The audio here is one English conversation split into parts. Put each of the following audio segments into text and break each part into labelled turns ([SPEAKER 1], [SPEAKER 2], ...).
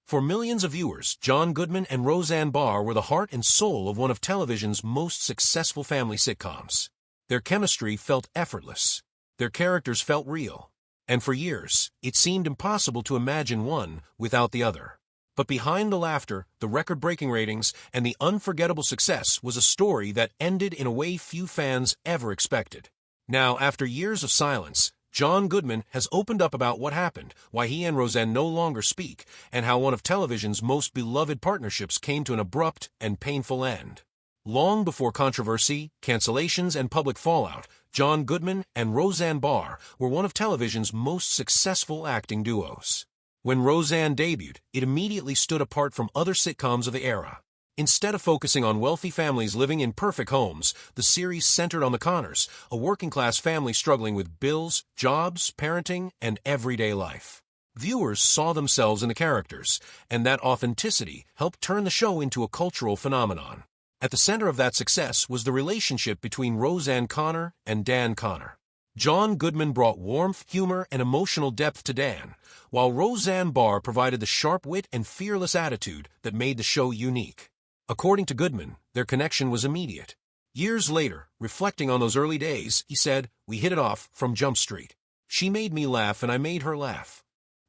[SPEAKER 1] For millions of viewers, John Goodman and Roseanne Barr were the heart and soul of one of television's most successful family sitcoms. Their chemistry felt effortless. Their characters felt real. And for years, it seemed impossible to imagine one without the other. But behind the laughter, the record-breaking ratings, and the unforgettable success was a story that ended in a way few fans ever expected. Now, after years of silence, John Goodman has opened up about what happened, why he and Roseanne no longer speak, and how one of television's most beloved partnerships came to an abrupt and painful end. Long before controversy, cancellations, and public fallout, John Goodman and Roseanne Barr were one of television's most successful acting duos. When Roseanne debuted, it immediately stood apart from other sitcoms of the era. Instead of focusing on wealthy families living in perfect homes, the series centered on the Connors, a working-class family struggling with bills, jobs, parenting, and everyday life. Viewers saw themselves in the characters, and that authenticity helped turn the show into a cultural phenomenon. At the center of that success was the relationship between Roseanne Connor and Dan Connor. John Goodman brought warmth, humor, and emotional depth to Dan, while Roseanne Barr provided the sharp wit and fearless attitude that made the show unique. According to Goodman, their connection was immediate. Years later, reflecting on those early days, he said, "We hit it off from Jump Street. She made me laugh and I made her laugh."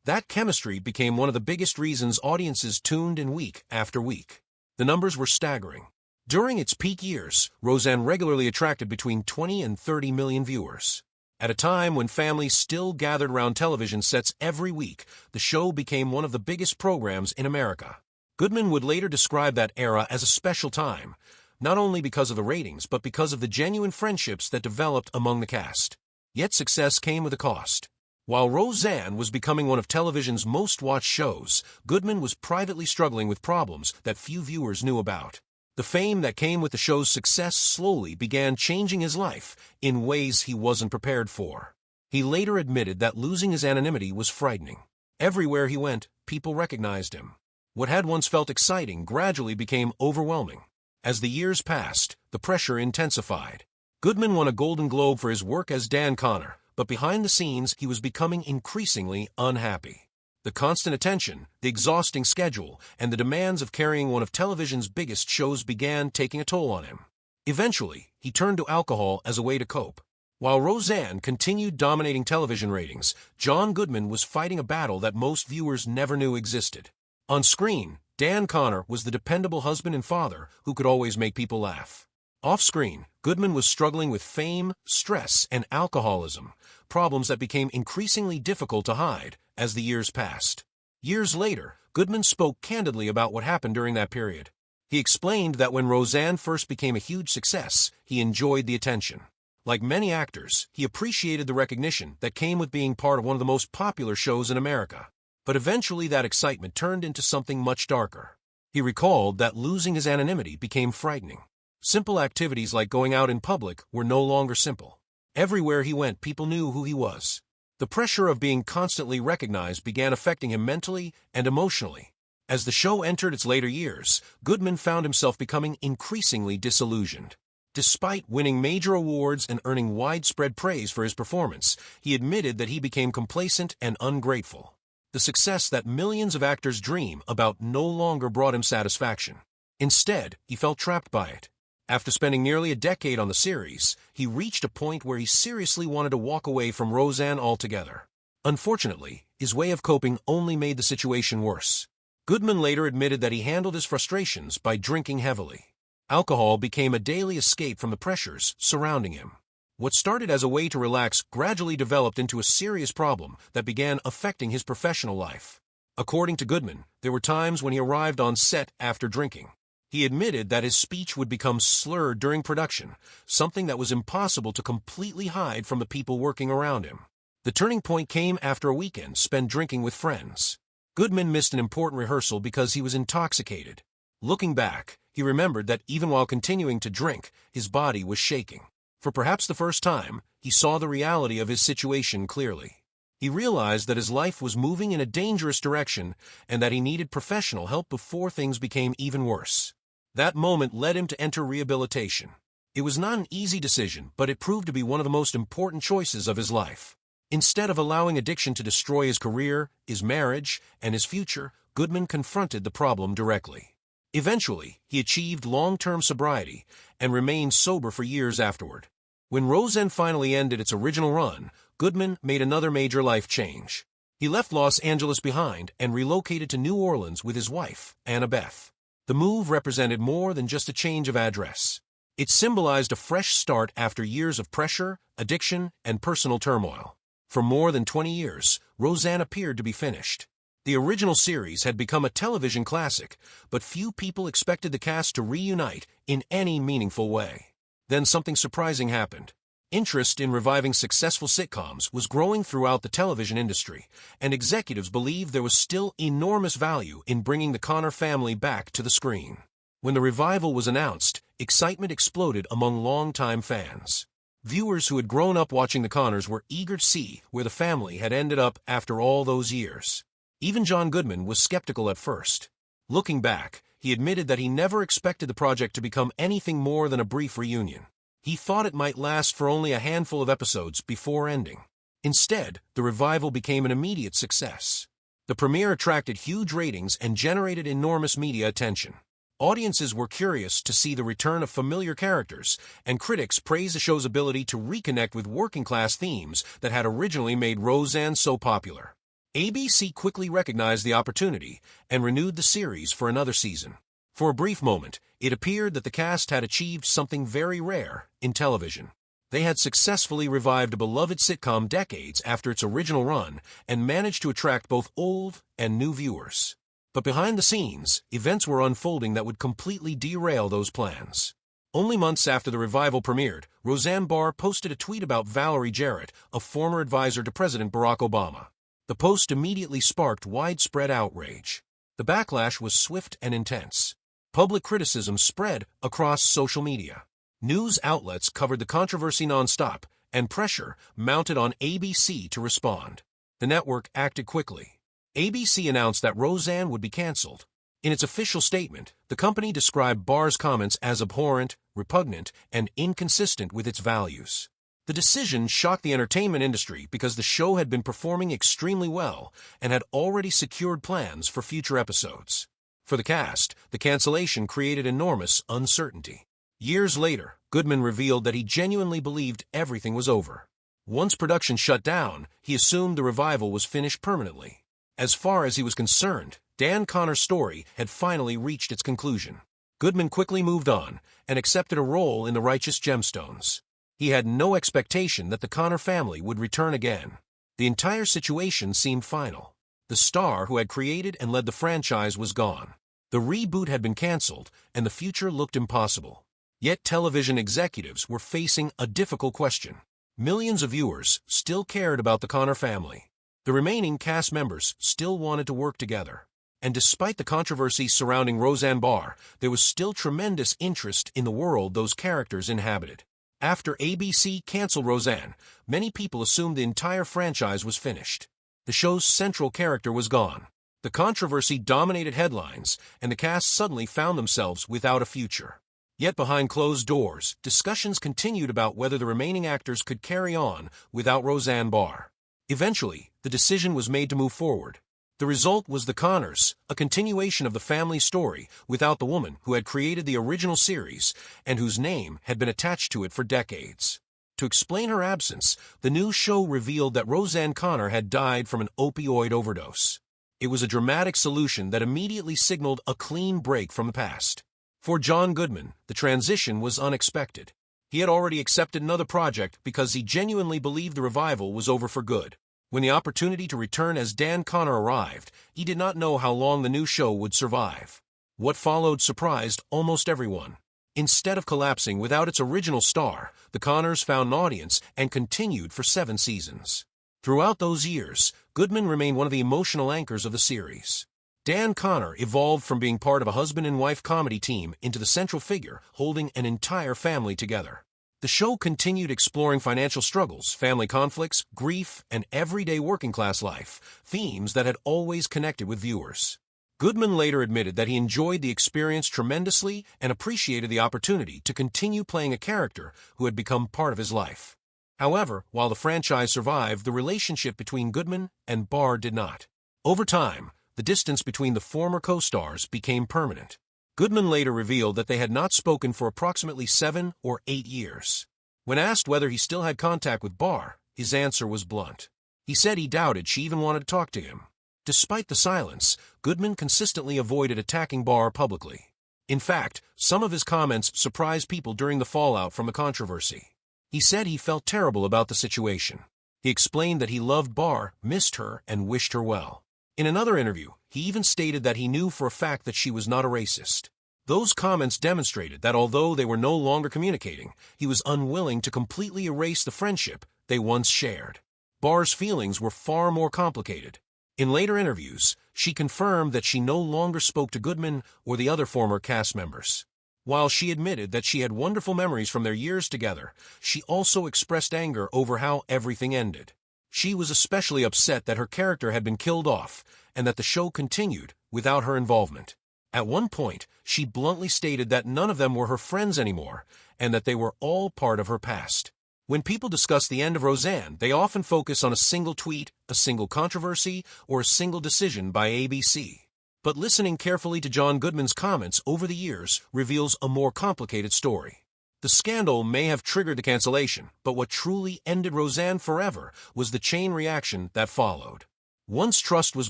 [SPEAKER 1] That chemistry became one of the biggest reasons audiences tuned in week after week. The numbers were staggering. During its peak years, Roseanne regularly attracted between 20 and 30 million viewers. At a time when families still gathered around television sets every week, the show became one of the biggest programs in America. Goodman would later describe that era as a special time, not only because of the ratings, but because of the genuine friendships that developed among the cast. Yet success came with a cost. While Roseanne was becoming one of television's most-watched shows, Goodman was privately struggling with problems that few viewers knew about. The fame that came with the show's success slowly began changing his life in ways he wasn't prepared for. He later admitted that losing his anonymity was frightening. Everywhere he went, people recognized him. What had once felt exciting gradually became overwhelming. As the years passed, the pressure intensified. Goodman won a Golden Globe for his work as Dan Connor, but behind the scenes he was becoming increasingly unhappy. The constant attention, the exhausting schedule, and the demands of carrying one of television's biggest shows began taking a toll on him. Eventually, he turned to alcohol as a way to cope. While Roseanne continued dominating television ratings, John Goodman was fighting a battle that most viewers never knew existed. On screen, Dan Connor was the dependable husband and father who could always make people laugh. Off-screen, Goodman was struggling with fame, stress, and alcoholism, problems that became increasingly difficult to hide as the years passed. Years later, Goodman spoke candidly about what happened during that period. He explained that when Roseanne first became a huge success, he enjoyed the attention. Like many actors, he appreciated the recognition that came with being part of one of the most popular shows in America. But eventually that excitement turned into something much darker. He recalled that losing his anonymity became frightening. Simple activities like going out in public were no longer simple. Everywhere he went, people knew who he was. The pressure of being constantly recognized began affecting him mentally and emotionally. As the show entered its later years, Goodman found himself becoming increasingly disillusioned. Despite winning major awards and earning widespread praise for his performance, he admitted that he became complacent and ungrateful. The success that millions of actors dream about no longer brought him satisfaction. Instead, he felt trapped by it. After spending nearly a decade on the series, he reached a point where he seriously wanted to walk away from Roseanne altogether. Unfortunately, his way of coping only made the situation worse. Goodman later admitted that he handled his frustrations by drinking heavily. Alcohol became a daily escape from the pressures surrounding him. What started as a way to relax gradually developed into a serious problem that began affecting his professional life. According to Goodman, there were times when he arrived on set after drinking. He admitted that his speech would become slurred during production, something that was impossible to completely hide from the people working around him. The turning point came after a weekend spent drinking with friends. Goodman missed an important rehearsal because he was intoxicated. Looking back, he remembered that even while continuing to drink, his body was shaking. For perhaps the first time, he saw the reality of his situation clearly. He realized that his life was moving in a dangerous direction and that he needed professional help before things became even worse. That moment led him to enter rehabilitation. It was not an easy decision, but it proved to be one of the most important choices of his life. Instead of allowing addiction to destroy his career, his marriage, and his future, Goodman confronted the problem directly. Eventually, he achieved long-term sobriety and remained sober for years afterward. When Roseanne finally ended its original run, Goodman made another major life change. He left Los Angeles behind and relocated to New Orleans with his wife, Annabeth. The move represented more than just a change of address. It symbolized a fresh start after years of pressure, addiction, and personal turmoil. For more than 20 years, Roseanne appeared to be finished. The original series had become a television classic, but few people expected the cast to reunite in any meaningful way. Then something surprising happened. Interest in reviving successful sitcoms was growing throughout the television industry, and executives believed there was still enormous value in bringing the Connor family back to the screen. When the revival was announced, excitement exploded among longtime fans. Viewers who had grown up watching the Connors were eager to see where the family had ended up after all those years. Even John Goodman was skeptical at first. Looking back, he admitted that he never expected the project to become anything more than a brief reunion. He thought it might last for only a handful of episodes before ending. Instead, the revival became an immediate success. The premiere attracted huge ratings and generated enormous media attention. Audiences were curious to see the return of familiar characters, and critics praised the show's ability to reconnect with working-class themes that had originally made Roseanne so popular. ABC quickly recognized the opportunity and renewed the series for another season. For a brief moment, it appeared that the cast had achieved something very rare in television. They had successfully revived a beloved sitcom decades after its original run and managed to attract both old and new viewers. But behind the scenes, events were unfolding that would completely derail those plans. Only months after the revival premiered, Roseanne Barr posted a tweet about Valerie Jarrett, a former advisor to President Barack Obama. The post immediately sparked widespread outrage. The backlash was swift and intense. Public criticism spread across social media. News outlets covered the controversy nonstop, and pressure mounted on ABC to respond. The network acted quickly. ABC announced that Roseanne would be canceled. In its official statement, the company described Barr's comments as abhorrent, repugnant, and inconsistent with its values. The decision shocked the entertainment industry because the show had been performing extremely well and had already secured plans for future episodes. For the cast, the cancellation created enormous uncertainty. Years later, Goodman revealed that he genuinely believed everything was over. Once production shut down, he assumed the revival was finished permanently. As far as he was concerned, Dan Connor's story had finally reached its conclusion. Goodman quickly moved on and accepted a role in The Righteous Gemstones. He had no expectation that the Connor family would return again. The entire situation seemed final. The star who had created and led the franchise was gone. The reboot had been canceled, and the future looked impossible. Yet television executives were facing a difficult question. Millions of viewers still cared about the Connor family. The remaining cast members still wanted to work together. And despite the controversy surrounding Roseanne Barr, there was still tremendous interest in the world those characters inhabited. After ABC canceled Roseanne, many people assumed the entire franchise was finished. The show's central character was gone. The controversy dominated headlines, and the cast suddenly found themselves without a future. Yet behind closed doors, discussions continued about whether the remaining actors could carry on without Roseanne Barr. Eventually, the decision was made to move forward. The result was The Connors, a continuation of the family story without the woman who had created the original series and whose name had been attached to it for decades. To explain her absence, the new show revealed that Roseanne Connor had died from an opioid overdose. It was a dramatic solution that immediately signaled a clean break from the past. For John Goodman, the transition was unexpected. He had already accepted another project because he genuinely believed the revival was over for good. When the opportunity to return as Dan Connor arrived, he did not know how long the new show would survive. What followed surprised almost everyone. Instead of collapsing without its original star, the Connors found an audience and continued for 7 seasons. Throughout those years, Goodman remained one of the emotional anchors of the series. Dan Connor evolved from being part of a husband and wife comedy team into the central figure holding an entire family together. The show continued exploring financial struggles, family conflicts, grief, and everyday working-class life, themes that had always connected with viewers. Goodman later admitted that he enjoyed the experience tremendously and appreciated the opportunity to continue playing a character who had become part of his life. However, while the franchise survived, the relationship between Goodman and Barr did not. Over time, the distance between the former co-stars became permanent. Goodman later revealed that they had not spoken for approximately 7 or 8 years. When asked whether he still had contact with Barr, his answer was blunt. He said he doubted she even wanted to talk to him. Despite the silence, Goodman consistently avoided attacking Barr publicly. In fact, some of his comments surprised people during the fallout from the controversy. He said he felt terrible about the situation. He explained that he loved Barr, missed her, and wished her well. In another interview, he even stated that he knew for a fact that she was not a racist. Those comments demonstrated that although they were no longer communicating, he was unwilling to completely erase the friendship they once shared. Barr's feelings were far more complicated. In later interviews, she confirmed that she no longer spoke to Goodman or the other former cast members. While she admitted that she had wonderful memories from their years together, she also expressed anger over how everything ended. She was especially upset that her character had been killed off and that the show continued without her involvement. At one point, she bluntly stated that none of them were her friends anymore and that they were all part of her past. When people discuss the end of Roseanne, they often focus on a single tweet, a single controversy, or a single decision by ABC. But listening carefully to John Goodman's comments over the years reveals a more complicated story. The scandal may have triggered the cancellation, but what truly ended Roseanne forever was the chain reaction that followed. Once trust was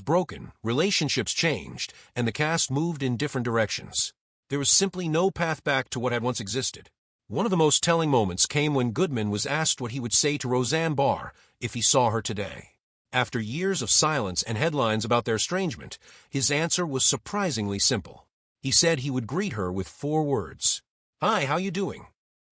[SPEAKER 1] broken, relationships changed, and the cast moved in different directions. There was simply no path back to what had once existed. One of the most telling moments came when Goodman was asked what he would say to Roseanne Barr if he saw her today. After years of silence and headlines about their estrangement, his answer was surprisingly simple. He said he would greet her with 4 words. "Hi, how you doing?"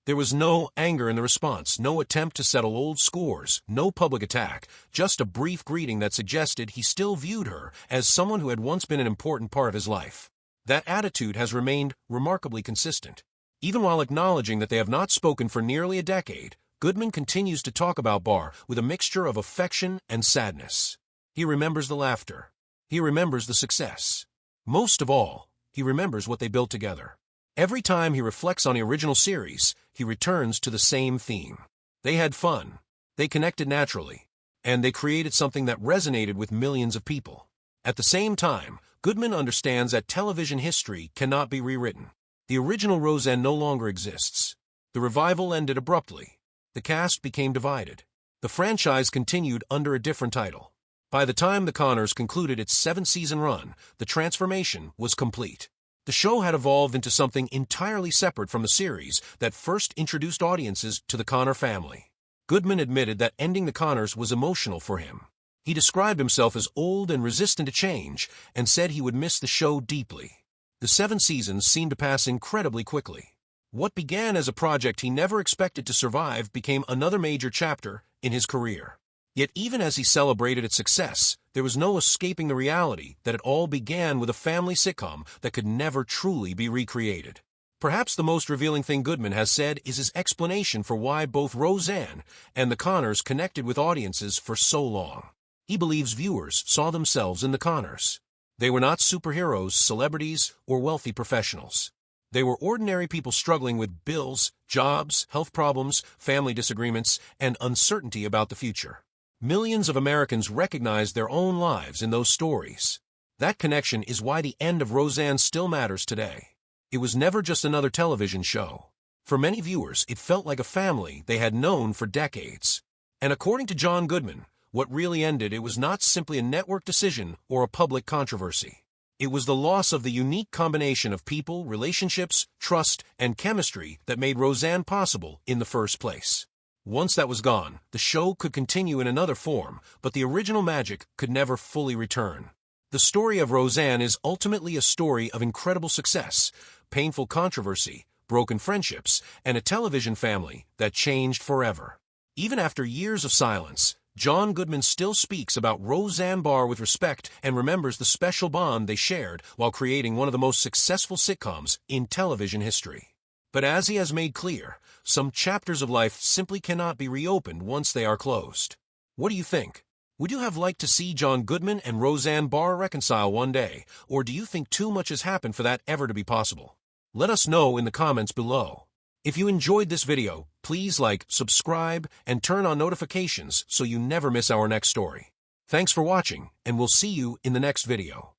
[SPEAKER 1] There was no anger in the response, no attempt to settle old scores, no public attack, just a brief greeting that suggested he still viewed her as someone who had once been an important part of his life. That attitude has remained remarkably consistent. Even while acknowledging that they have not spoken for nearly a decade, Goodman continues to talk about Barr with a mixture of affection and sadness. He remembers the laughter. He remembers the success. Most of all, he remembers what they built together. Every time he reflects on the original series, he returns to the same theme. They had fun, they connected naturally, and they created something that resonated with millions of people. At the same time, Goodman understands that television history cannot be rewritten. The original Roseanne no longer exists. The revival ended abruptly. The cast became divided. The franchise continued under a different title. By the time The Conners concluded its 7-season run, the transformation was complete. The show had evolved into something entirely separate from the series that first introduced audiences to the Connor family. Goodman admitted that ending The Conners was emotional for him. He described himself as old and resistant to change and said he would miss the show deeply. The 7 seasons seemed to pass incredibly quickly. What began as a project he never expected to survive became another major chapter in his career. Yet even as he celebrated its success, there was no escaping the reality that it all began with a family sitcom that could never truly be recreated. Perhaps the most revealing thing Goodman has said is his explanation for why both Roseanne and The Conners connected with audiences for so long. He believes viewers saw themselves in The Conners. They were not superheroes, celebrities, or wealthy professionals. They were ordinary people struggling with bills, jobs, health problems, family disagreements, and uncertainty about the future. Millions of Americans recognized their own lives in those stories. That connection is why the end of Roseanne still matters today. It was never just another television show. For many viewers, it felt like a family they had known for decades. And according to John Goodman, what really ended it was not simply a network decision or a public controversy. It was the loss of the unique combination of people, relationships, trust, and chemistry that made Roseanne possible in the first place. Once that was gone, the show could continue in another form, but the original magic could never fully return. The story of Roseanne is ultimately a story of incredible success, painful controversy, broken friendships, and a television family that changed forever. Even after years of silence, John Goodman still speaks about Roseanne Barr with respect and remembers the special bond they shared while creating one of the most successful sitcoms in television history. But as he has made clear, some chapters of life simply cannot be reopened once they are closed. What do you think? Would you have liked to see John Goodman and Roseanne Barr reconcile one day, or do you think too much has happened for that ever to be possible? Let us know in the comments below. If you enjoyed this video, please like, subscribe, and turn on notifications so you never miss our next story. Thanks for watching, and we'll see you in the next video.